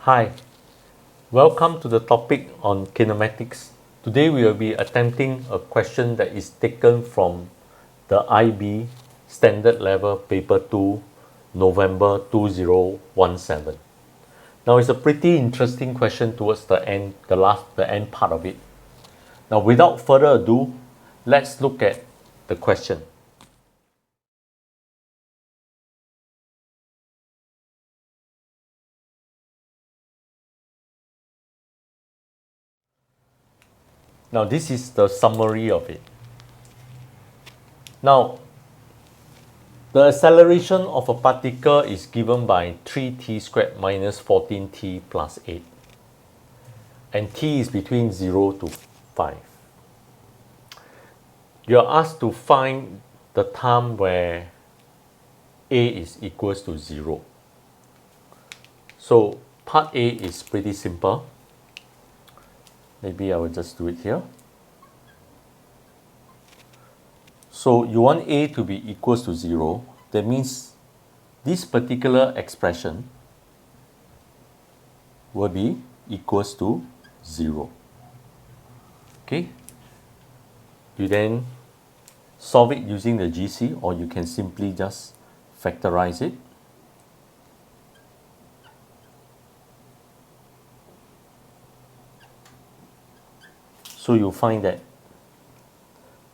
Hi, welcome to the topic on kinematics. Today we will be attempting a question that is taken from the IB Standard Level Paper 2, November 2017. Now it's a pretty interesting question towards the end part of it. Now without further ado, let's look at the question. Now this is the summary of it. Now the acceleration of a particle is given by 3t squared minus 14t plus 8. And t is between 0 to 5. You are asked to find the time where a is equals to 0. So part A is pretty simple. Maybe I will just do it here. So you want a to be equals to 0. That means this particular expression will be equals to 0. Okay. You then solve it using the GC, or you can simply just factorize it. So you find that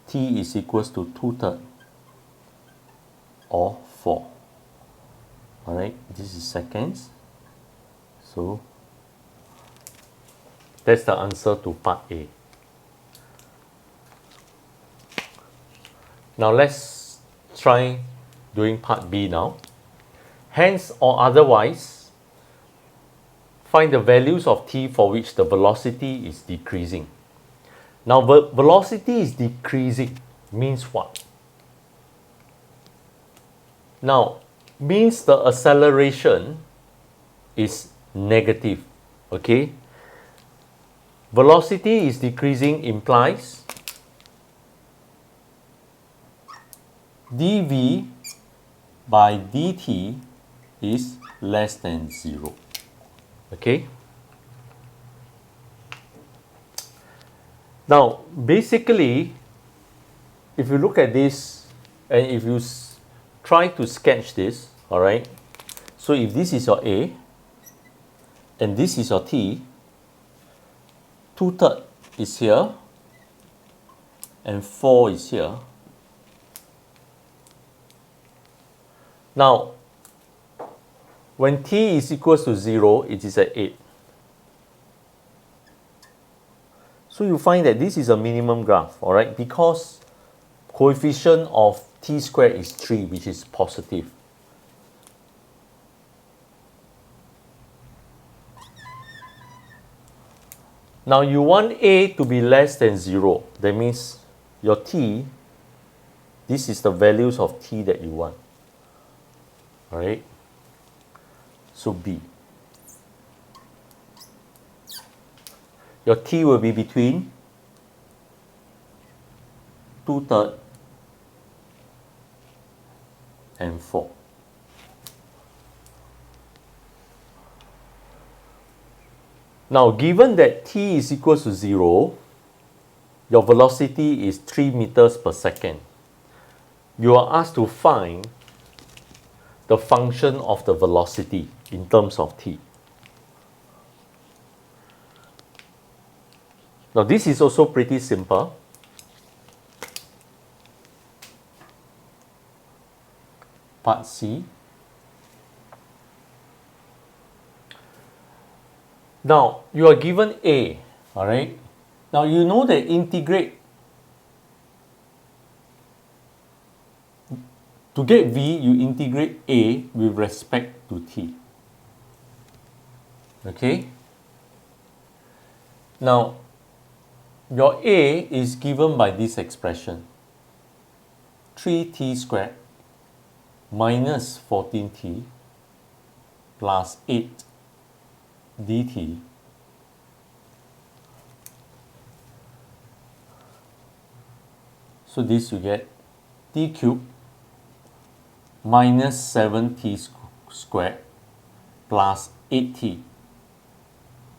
t is equals to 2/3 or 4. Alright, this is seconds. So that's the answer to part A. Now let's try doing part B now. Hence or otherwise, find the values of t for which the velocity is decreasing. Now velocity is decreasing means what? Now means the acceleration is negative. Okay, velocity is decreasing implies dv by dt is less than 0. Okay. Now, basically, if you look at this and if you try to sketch this, all right, so if this is your A and this is your T, 2/3 is here and 4 is here. Now, when T is equals to 0, it is at 8. So you find that this is a minimum graph, all right, because coefficient of t squared is 3, which is positive. Now you want A to be less than 0. That means your t, this is the values of t that you want. All right. So B. Your t will be between 2/3 and 4. Now, given that t is equals to 0, your velocity is 3 meters per second. You are asked to find the function of the velocity in terms of t. Now, this is also pretty simple. Part C. Now, you are given A, all right? Now, you know that integrate, to get V, you integrate A with respect to T. Okay? Now, your A is given by this expression, 3t squared minus 14t plus 8 dt so this you get t cubed minus 7t squared plus 8t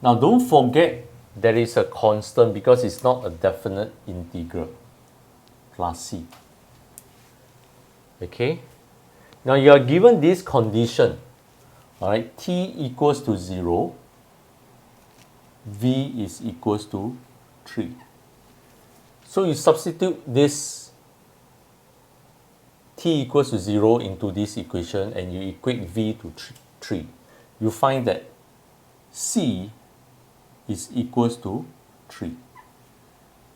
Now don't forget there is a constant because it's not a definite integral, plus c. Okay, now you are given this condition, all right, t equals to 0, v is equals to 3. So you substitute this t equals to 0 into this equation and you equate v to 3. You find that c is equals to 3.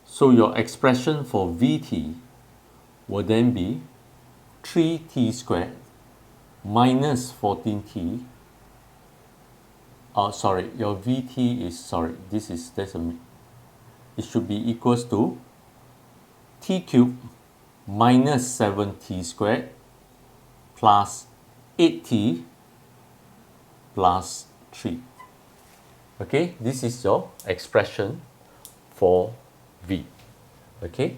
So your expression for vt will then be 3t squared minus 14t. Sorry, your vt is, sorry, it should be equals to t cubed minus 7t squared plus 8t plus 3. Okay, this is your expression for v. Okay.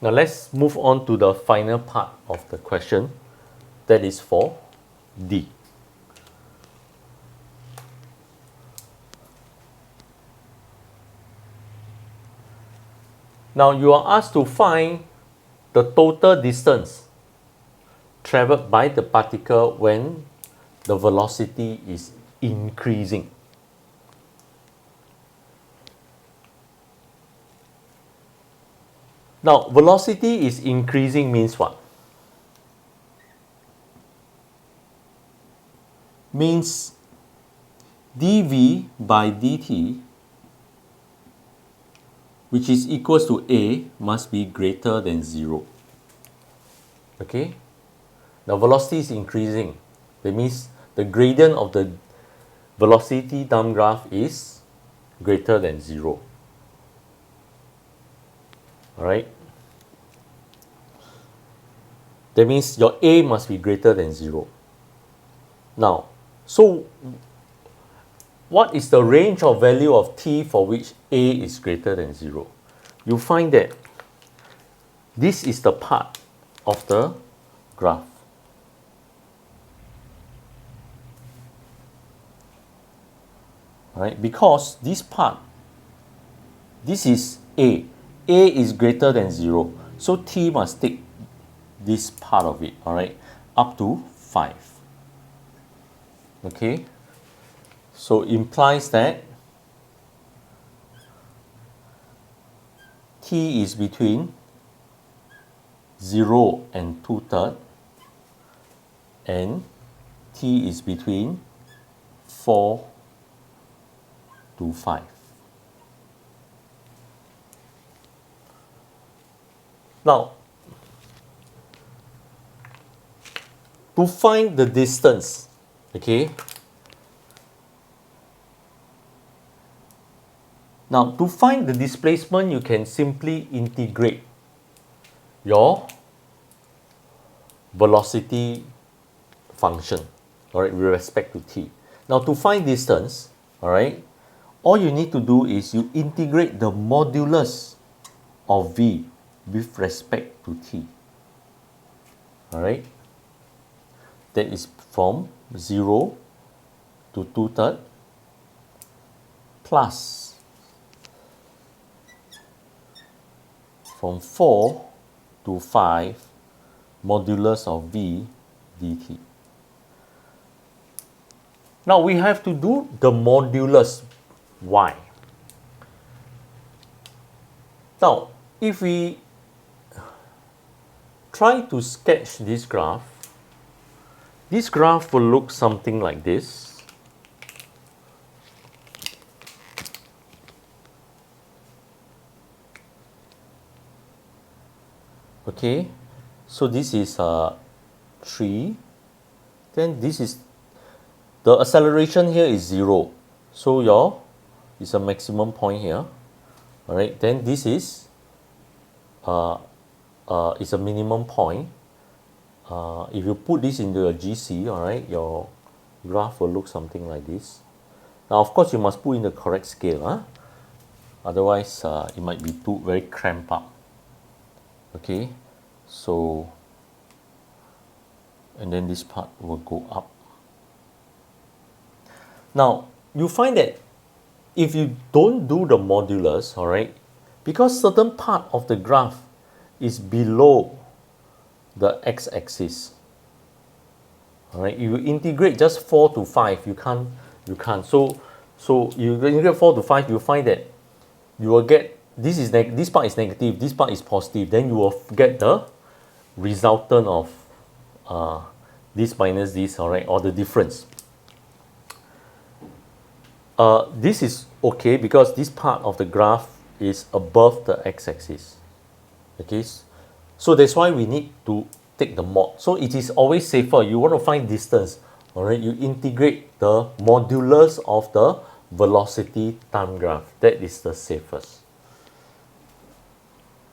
Now let's move on to the final part of the question, that is for D. Now you are asked to find the total distance traveled by the particle when the velocity is increasing. Now, velocity is increasing means what? Means dv by dt, which is equals to a, must be greater than 0. Okay? Now, velocity is increasing. That means the gradient of the velocity dump graph is greater than 0. Alright? That means your a must be greater than 0. Now, so what is the range of value of t for which a is greater than 0? You find that this is the part of the graph. Right? Because this part, this is a is greater than 0. So t must take this part of it, all right, up to 5. Okay, so implies that t is between 0 and 2/3 and t is between 4 to 5. Now, to find the distance, okay, now to find the displacement, you can simply integrate your velocity function, all right, with respect to t. Now, to find distance, all right, all you need to do is you integrate the modulus of v with respect to t. All right, that is from 0 to 2/3 plus from 4 to 5 modulus of v dt. Now we have to do the modulus. Why? Now, if we try to sketch this graph will look something like this. Okay, so this is 3, then this is, the acceleration here is 0, so is a maximum point here, all right, then this is a minimum point. If you put this into a GC, all right, your graph will look something like this. Now, of course, you must put in the correct scale, otherwise it might be too very cramped up. Okay, so and then this part will go up. Now, you find that if you don't do the modulus, all right, because certain part of the graph is below the x-axis, all right, you integrate just 4 to 5, you can't. So you integrate 4 to 5, you find that you will get, this part is negative, this part is positive, then you will get the resultant of this minus this, all right, or the difference. This is okay because this part of the graph is above the x-axis. Okay, so that's why we need to take the mod. So it is always safer. You want to find distance, all right, you integrate the modulus of the velocity time graph. That is the safest.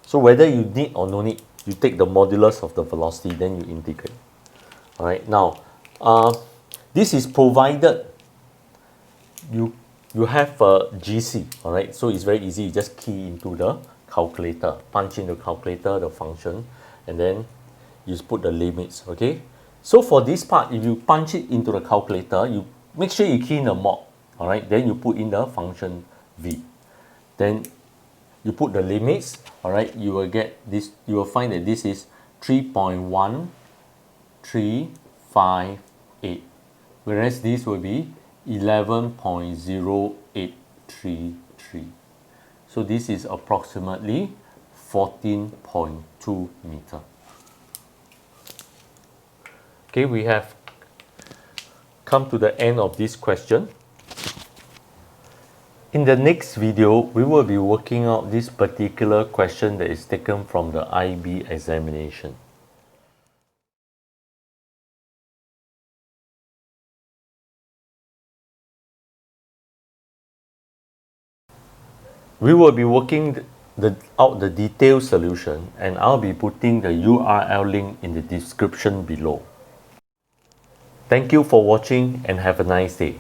So whether you need or no need, you take the modulus of the velocity, then you integrate. All right, now this is provided you have a GC, all right, so it's very easy. You just key into the calculator, punch in the calculator the function, and then you put the limits. Okay, so for this part, if you punch it into the calculator, you make sure you key in the mod, all right, then you put in the function v, then you put the limits, all right, you will get this, you will find that this is 3.1358, whereas this will be 11.0833. So this is approximately 14.2 meter. Okay, we have come to the end of this question. In the next video, we will be working out this particular question that is taken from the IB examination. We will be working out the detailed solution, and I'll be putting the URL link in the description below. Thank you for watching and have a nice day.